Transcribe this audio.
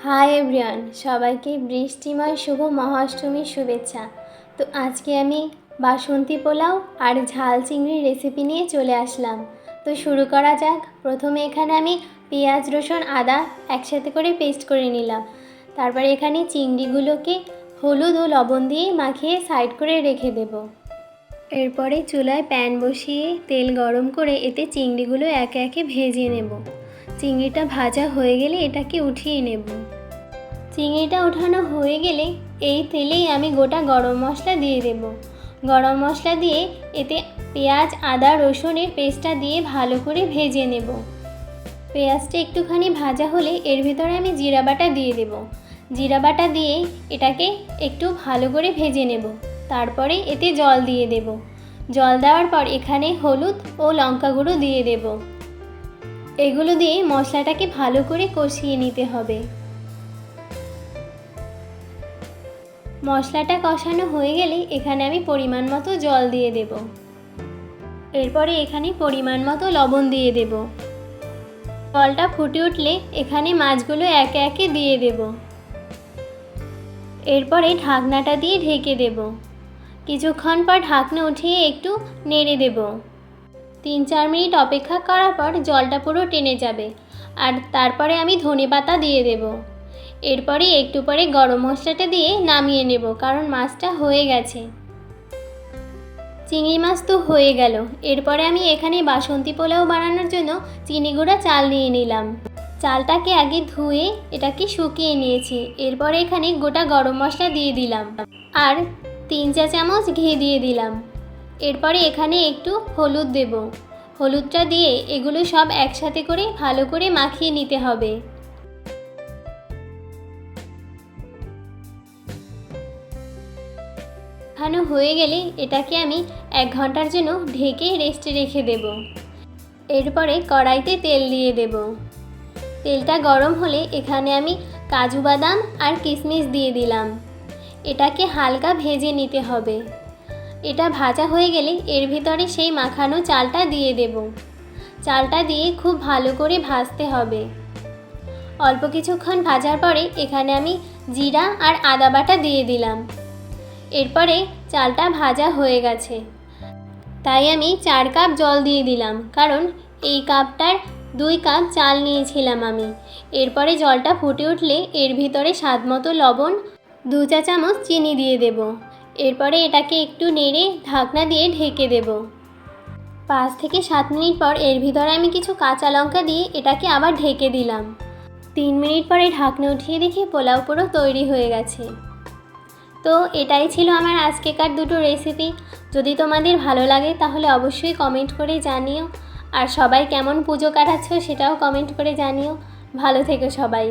Hi everyone, সবাইকে বৃষ্টিময় শুভ মহাষ্টমীর শুভেচ্ছা। তো আজকে আমি বাসন্তী পোলাও আর ঝাল চিংড়ির রেসিপি নিয়ে চলে আসলাম। তো শুরু করা যাক। প্রথমে এখানে আমি পেঁয়াজ, রসুন, আদা একসাথে করে পেস্ট করে নিলাম। তারপরে এখানে চিংড়িগুলোকে হলুদ ও লবণ দিয়ে মাখিয়ে সাইড করে রেখে দেব। এরপরে চুলায় প্যান বসিয়ে তেল গরম করে এতে চিংড়িগুলো একে একে ভেজে নেব। চিংড়িটা ভাজা হয়ে গেলে এটাকে উঠিয়ে নেব। চিংড়িটা ওঠানো হয়ে গেলে এই তেলেই আমি গোটা গরম মশলা দিয়ে দেব। গরম মশলা দিয়ে এতে পেঁয়াজ, আদা, রসুনের পেস্টটা দিয়ে ভালো করে ভেজে নেব। পেঁয়াজটা একটুখানি ভাজা হলে এর ভিতরে আমি জিরা বাটা দিয়ে দেব। জিরা বাটা দিয়ে এটাকে একটু ভালো করে ভেজে নেব। তারপরে এতে জল দিয়ে দেব। জল দেওয়ার পর এখানে হলুদ ও লঙ্কা গুঁড়ো দিয়ে দেব। এগুলো দিয়ে মশলাটাকে ভালো করে কষিয়ে নিতে হবে। মশলাটা কষানো হয়ে গেলে এখানে আমি পরিমাণ মতো জল দিয়ে দেব। এরপরে এখানে পরিমাণ মতো লবণ দিয়ে দেব। জলটা ফুটে উঠলে এখানে মাছগুলো একে একে দিয়ে দেব। এরপরে ঢাকনাটা দিয়ে ঢেকে দেব। কিছুক্ষণ পর ঢাকনা উঠিয়ে একটু নেড়ে দেব। 3-4 মিনিট অপেক্ষা করার পর জলটা পুরো টেনে যাবে। আর তারপরে আমি ধনেপাতা দিয়ে দেব। এরপরে একটু পরে গরম মশলাটা দিয়ে নামিয়ে নেব, কারণ মাছটা হয়ে গেছে। চিংড়ি মাছ তো হয়ে গেল। এরপরে আমি এখানে বাসন্তী পোলাও বানানোর জন্য চিনি গুঁড়া চাল নিয়ে নিলাম। চালটাকে আগে ধুয়ে এটাকে শুকিয়ে নিয়েছি। এরপরে এখানে গোটা গরম মশলা দিয়ে দিলাম আর 3 চা চামচ ঘি দিয়ে দিলাম। এরপরে এখানে একটু হলুদ দেব। হলুদটা দিয়ে এগুলো সব একসাথে করে ভালো করে মাখিয়ে নিতে হবে। মাখানো হয়ে গেলে এটাকে আমি 1 ঘন্টার জন্য ঢেকে রেস্টে রেখে দেব। এরপরে কড়াইতে তেল দিয়ে দেব। তেলটা গরম হলে এখানে আমি কাজু বাদাম আর কিশমিশ দিয়ে দিলাম। এটাকে হালকা ভেজে নিতে হবে। এটা ভাজা হয়ে গেলে এর ভিতরে সেই মাখানো চালটা দিয়ে দেব। চালটা দিয়ে খুব ভালো করে ভাজতে হবে। অল্প কিছুক্ষণ ভাজার পরে এখানে আমি জিরা আর আদা বাটা দিয়ে দিলাম। এরপরে চালটা ভাজা হয়ে গেছে, তাই আমি 4 কাপ জল দিয়ে দিলাম, কারণ এই কাপটার 2 কাপ চাল নিয়েছিলাম আমি। এরপরে জলটা ফুটে উঠলে এর ভিতরে স্বাদমতো লবণ, 2 চা চামচ চিনি দিয়ে দেব। এরপরে এটাকে একটু নেড়ে ঢাকনা দিয়ে ঢেকে দেব। 5 থেকে 7 মিনিট পর এর ভিতরে আমি কিছু কাঁচা লঙ্কা দিয়ে এটাকে আবার ঢেকে দিলাম। 3 মিনিট পরে ঢাকনা উঠিয়ে দেখি পোলাও পুরো তৈরি হয়ে গেছে। তো এটাই ছিল আমার আজকেকার দুটো রেসিপি। যদি তোমাদের ভালো লাগে তাহলে অবশ্যই কমেন্ট করে জানিও। আর সবাই কেমন পুজো কাটাচ্ছ সেটাও কমেন্ট করে জানিও। ভালো থেকো সবাই।